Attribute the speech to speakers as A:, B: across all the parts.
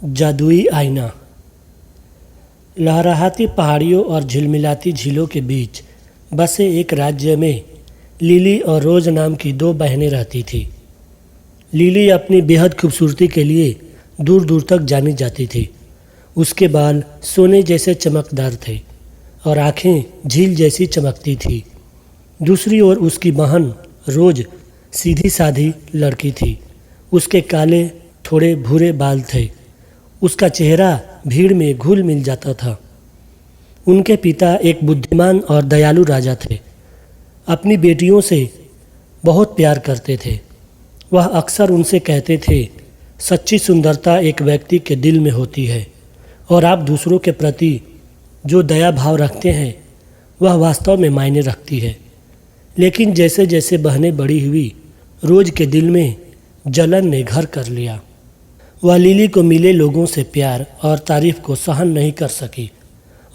A: जादुई आईना। लहराती पहाड़ियों और झिलमिलाती झीलों के बीच बसे एक राज्य में लिली और रोज नाम की दो बहनें रहती थीं। लिली अपनी बेहद खूबसूरती के लिए दूर दूर तक जानी जाती थी। उसके बाल सोने जैसे चमकदार थे और आंखें झील जैसी चमकती थी। दूसरी ओर उसकी बहन रोज सीधी साधी लड़की थी। उसके काले थोड़े भूरे बाल थे। उसका चेहरा भीड़ में घुल मिल जाता था। उनके पिता एक बुद्धिमान और दयालु राजा थे। अपनी बेटियों से बहुत प्यार करते थे। वह अक्सर उनसे कहते थे, सच्ची सुंदरता एक व्यक्ति के दिल में होती है और आप दूसरों के प्रति जो दया भाव रखते हैं वह वास्तव में मायने रखती है। लेकिन जैसे जैसे बहनें बड़ी हुई, रोज के दिल में जलन ने घर कर लिया। वह लिली को मिले लोगों से प्यार और तारीफ को सहन नहीं कर सकी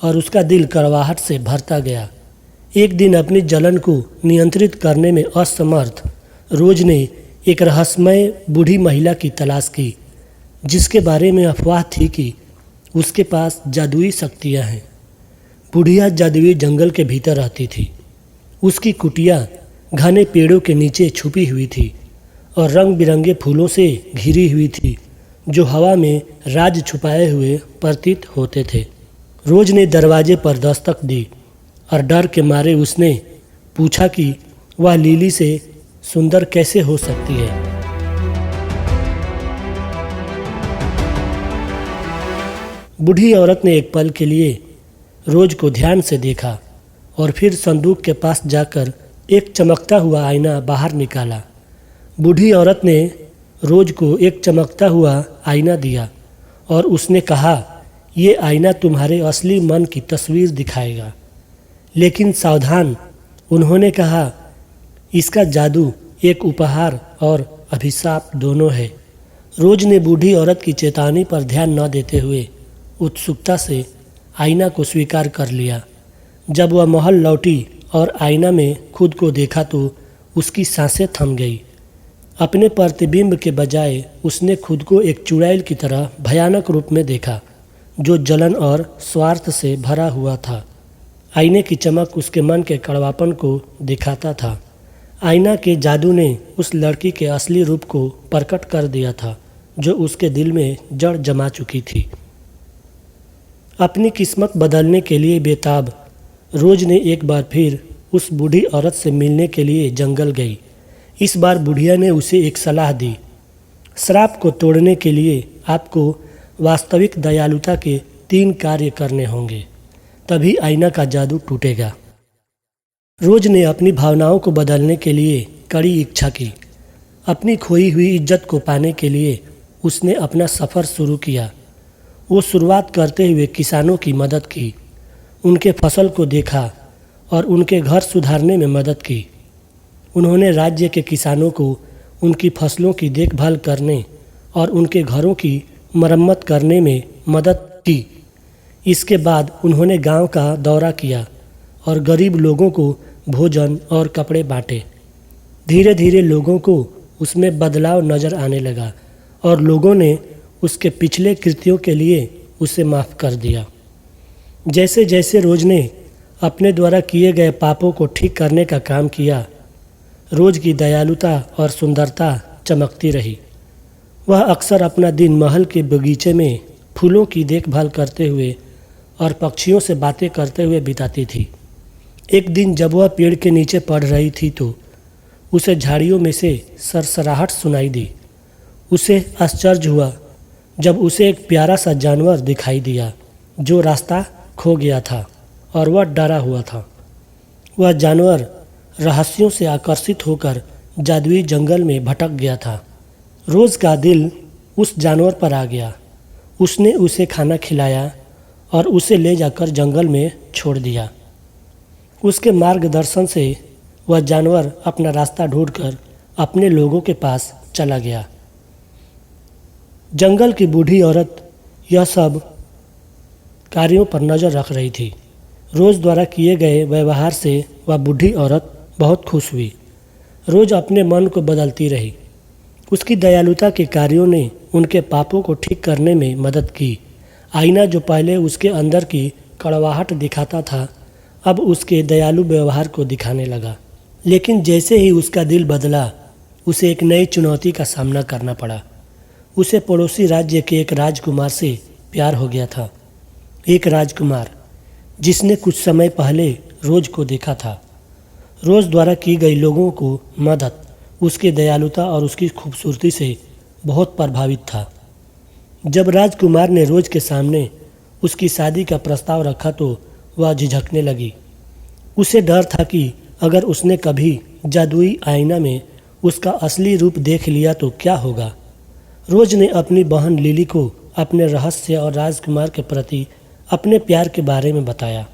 A: और उसका दिल कड़वाहट से भरता गया। एक दिन अपनी जलन को नियंत्रित करने में असमर्थ रोज ने एक रहस्यमय बूढ़ी महिला की तलाश की, जिसके बारे में अफवाह थी कि उसके पास जादुई शक्तियाँ हैं। बुढ़िया जादुई जंगल के भीतर रहती थी। उसकी कुटिया घने पेड़ों के नीचे छुपी हुई थी और रंग बिरंगे फूलों से घिरी हुई थी, जो हवा में राज छुपाए हुए प्रतीत होते थे। रोज ने दरवाजे पर दस्तक दी और डर के मारे उसने पूछा कि वह लिली से सुंदर कैसे हो सकती है। बूढ़ी औरत ने एक पल के लिए रोज को ध्यान से देखा और फिर संदूक के पास जाकर एक चमकता हुआ आईना बाहर निकाला। बूढ़ी औरत ने रोज को एक चमकता हुआ आईना दिया और उसने कहा, ये आईना तुम्हारे असली मन की तस्वीर दिखाएगा। लेकिन सावधान, उन्होंने कहा, इसका जादू एक उपहार और अभिशाप दोनों है। रोज ने बूढ़ी औरत की चेतावनी पर ध्यान न देते हुए उत्सुकता से आईना को स्वीकार कर लिया। जब वह महल लौटी और आईना में खुद को देखा तो उसकी सांसें थम गई। अपने प्रतिबिंब के बजाय उसने खुद को एक चुड़ैल की तरह भयानक रूप में देखा, जो जलन और स्वार्थ से भरा हुआ था। आईने की चमक उसके मन के कड़वापन को दिखाता था। आईना के जादू ने उस लड़की के असली रूप को प्रकट कर दिया था, जो उसके दिल में जड़ जमा चुकी थी। अपनी किस्मत बदलने के लिए बेताब रोज ने एक बार फिर उस बूढ़ी औरत से मिलने के लिए जंगल गई। इस बार बुढ़िया ने उसे एक सलाह दी। श्राप को तोड़ने के लिए आपको वास्तविक दयालुता के 3 कार्य करने होंगे, तभी आईना का जादू टूटेगा। रोज ने अपनी भावनाओं को बदलने के लिए कड़ी इच्छा की। अपनी खोई हुई इज्जत को पाने के लिए उसने अपना सफ़र शुरू किया। वो शुरुआत करते हुए किसानों की मदद की, उनके फसल को देखा और उनके घर सुधारने में मदद की। उन्होंने राज्य के किसानों को उनकी फसलों की देखभाल करने और उनके घरों की मरम्मत करने में मदद की। इसके बाद उन्होंने गांव का दौरा किया और गरीब लोगों को भोजन और कपड़े बांटे। धीरे धीरे लोगों को उसमें बदलाव नज़र आने लगा और लोगों ने उसके पिछले कृत्यों के लिए उसे माफ़ कर दिया। जैसे जैसे रोज ने अपने द्वारा किए गए पापों को ठीक करने का काम किया, रोज की दयालुता और सुंदरता चमकती रही। वह अक्सर अपना दिन महल के बगीचे में फूलों की देखभाल करते हुए और पक्षियों से बातें करते हुए बिताती थी। एक दिन जब वह पेड़ के नीचे पढ़ रही थी तो उसे झाड़ियों में से सरसराहट सुनाई दी। उसे आश्चर्य हुआ जब उसे एक प्यारा सा जानवर दिखाई दिया, जो रास्ता खो गया था और वह डरा हुआ था। वह जानवर रहस्यों से आकर्षित होकर जादुई जंगल में भटक गया था। रोज का दिल उस जानवर पर आ गया। उसने उसे खाना खिलाया और उसे ले जाकर जंगल में छोड़ दिया। उसके मार्गदर्शन से वह जानवर अपना रास्ता ढूंढकर अपने लोगों के पास चला गया। जंगल की बूढ़ी औरत यह सब कार्यों पर नज़र रख रही थी। रोज द्वारा किए गए व्यवहार से वह बूढ़ी औरत बहुत खुश हुई। रोज अपने मन को बदलती रही। उसकी दयालुता के कार्यों ने उनके पापों को ठीक करने में मदद की। आईना जो पहले उसके अंदर की कड़वाहट दिखाता था, अब उसके दयालु व्यवहार को दिखाने लगा। लेकिन जैसे ही उसका दिल बदला, उसे एक नई चुनौती का सामना करना पड़ा। उसे पड़ोसी राज्य के एक राजकुमार से प्यार हो गया था। एक राजकुमार जिसने कुछ समय पहले रोज को देखा था। रोज द्वारा की गई लोगों को मदद उसकी दयालुता और उसकी खूबसूरती से बहुत प्रभावित था। जब राजकुमार ने रोज के सामने उसकी शादी का प्रस्ताव रखा तो वह झिझकने लगी। उसे डर था कि अगर उसने कभी जादुई आईना में उसका असली रूप देख लिया तो क्या होगा। रोज ने अपनी बहन लिली को अपने रहस्य और राजकुमार के प्रति अपने प्यार के बारे में बताया।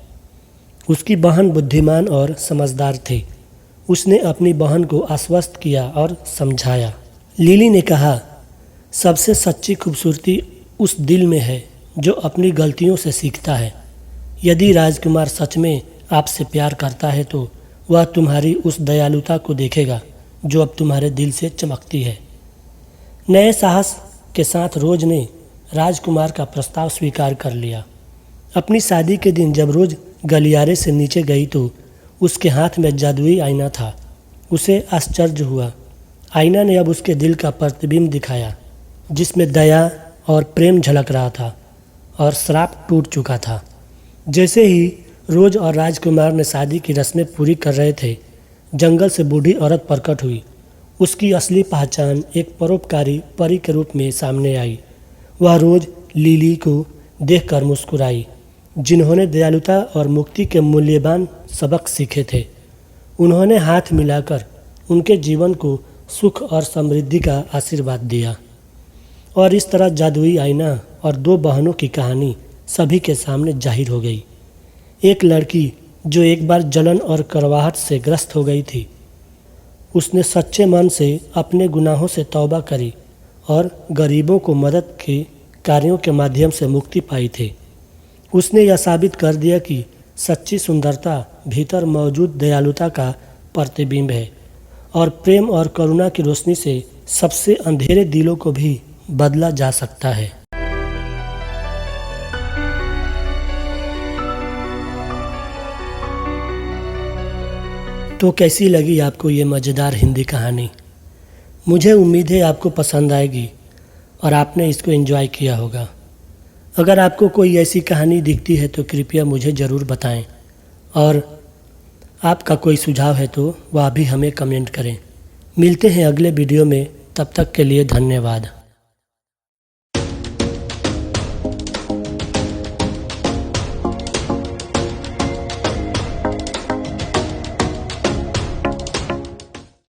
A: उसकी बहन बुद्धिमान और समझदार थी। उसने अपनी बहन को आश्वस्त किया और समझाया। लिली ने कहा, सबसे सच्ची खूबसूरती उस दिल में है जो अपनी गलतियों से सीखता है। यदि राजकुमार सच में आपसे प्यार करता है तो वह तुम्हारी उस दयालुता को देखेगा जो अब तुम्हारे दिल से चमकती है। नए साहस के साथ रोज ने राजकुमार का प्रस्ताव स्वीकार कर लिया। अपनी शादी के दिन जब रोज गलियारे से नीचे गई तो उसके हाथ में जादुई आईना था। उसे आश्चर्य हुआ। आईना ने अब उसके दिल का प्रतिबिंब दिखाया, जिसमें दया और प्रेम झलक रहा था और श्राप टूट चुका था। जैसे ही रोज और राजकुमार ने शादी की रस्में पूरी कर रहे थे, जंगल से बूढ़ी औरत प्रकट हुई। उसकी असली पहचान एक परोपकारी परी के रूप में सामने आई। वह रोज लिली को देखकर मुस्कुराई, जिन्होंने दयालुता और मुक्ति के मूल्यवान सबक सीखे थे। उन्होंने हाथ मिलाकर उनके जीवन को सुख और समृद्धि का आशीर्वाद दिया। और इस तरह जादुई आईना और दो बहनों की कहानी सभी के सामने जाहिर हो गई। एक लड़की जो एक बार जलन और कड़वाहट से ग्रस्त हो गई थी, उसने सच्चे मन से अपने गुनाहों से तौबा करी और गरीबों को मदद के कार्यों के माध्यम से मुक्ति पाई थी। उसने यह साबित कर दिया कि सच्ची सुंदरता भीतर मौजूद दयालुता का प्रतिबिंब है और प्रेम और करुणा की रोशनी से सबसे अंधेरे दिलों को भी बदला जा सकता है। तो कैसी लगी आपको ये मज़ेदार हिंदी कहानी? मुझे उम्मीद है आपको पसंद आएगी और आपने इसको एंजॉय किया होगा। अगर आपको कोई ऐसी कहानी दिखती है तो कृपया मुझे ज़रूर बताएं और आपका कोई सुझाव है तो वह भी हमें कमेंट करें। मिलते हैं अगले वीडियो में, तब तक के लिए धन्यवाद।